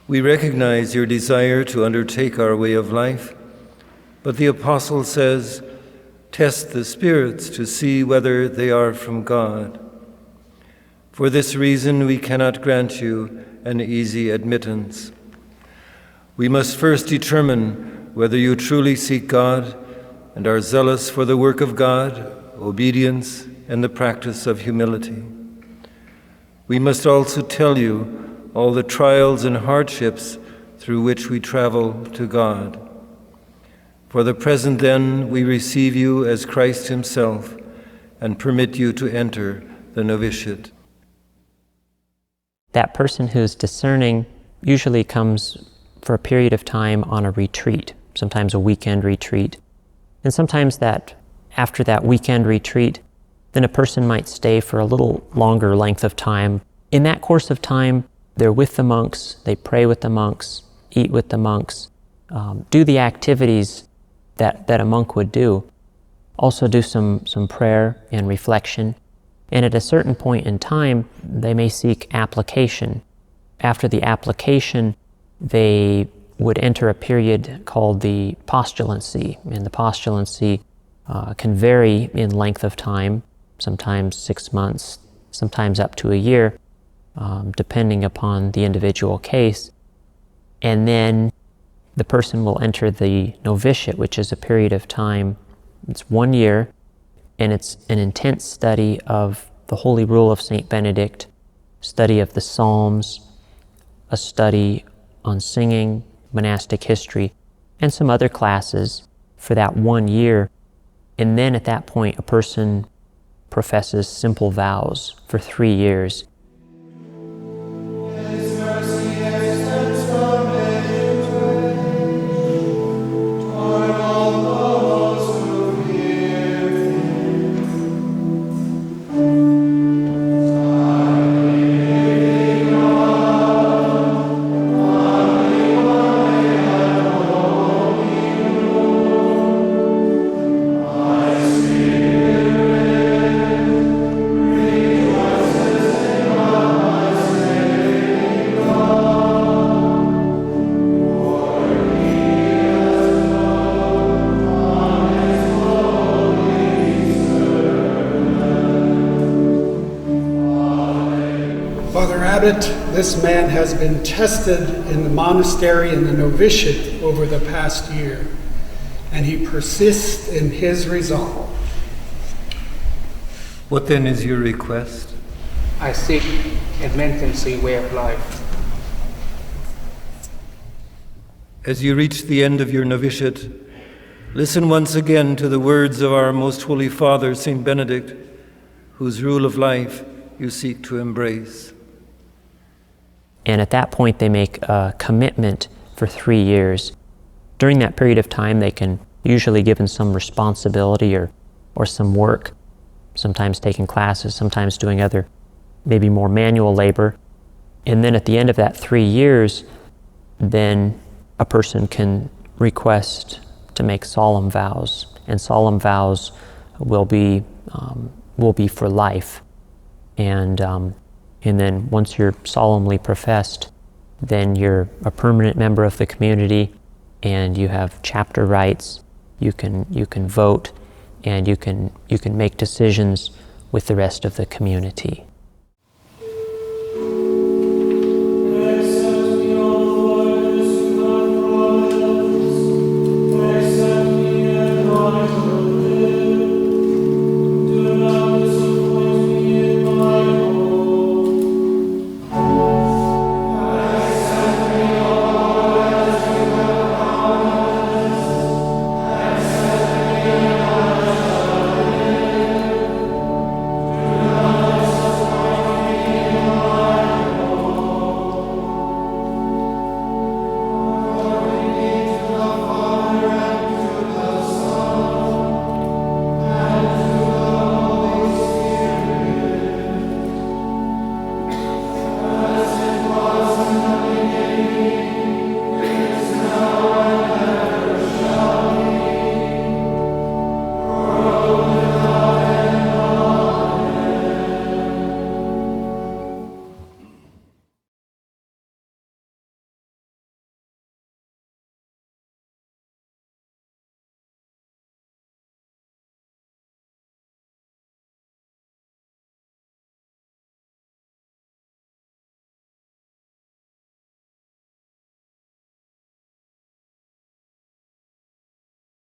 We recognize your desire to undertake our way of life, but the apostle says, "Test the spirits to see whether they are from God." For this reason, we cannot grant you an easy admittance. We must first determine whether you truly seek God and are zealous for the work of God, obedience, and the practice of humility. We must also tell you all the trials and hardships through which we travel to God. For the present, then, we receive you as Christ himself and permit you to enter the novitiate. That person who's discerning usually comes for a period of time on a retreat, sometimes a weekend retreat. And sometimes that after that weekend retreat, then a person might stay for a little longer length of time. In that course of time, they're with the monks, they pray with the monks, eat with the monks, do the activities that a monk would do. Also do some prayer and reflection. And at a certain point in time, they may seek application. After the application, they would enter a period called the postulancy. And the postulancy can vary in length of time, sometimes 6 months, sometimes up to a year, depending upon the individual case. And then the person will enter the novitiate, which is a period of time, it's 1 year, and it's an intense study of the Holy Rule of St. Benedict, study of the Psalms, a study on singing, monastic history, and some other classes for that 1 year. And then at that point, a person professes simple vows for 3 years. This man has been tested in the monastery and the novitiate over the past year, and he persists in his resolve. What then is your request? I seek a maintenance way of life. As you reach the end of your novitiate, listen once again to the words of our Most Holy Father, St. Benedict, whose rule of life you seek to embrace. And at that point, they make a commitment for 3 years. During that period of time, they can usually given some responsibility or some work, sometimes taking classes, sometimes doing other, maybe more manual labor. And then at the end of that 3 years, then a person can request to make solemn vows. And solemn vows will be for life. And then once you're solemnly professed, then you're a permanent member of the community, and you have chapter rights. You can vote, and you can make decisions with the rest of the community.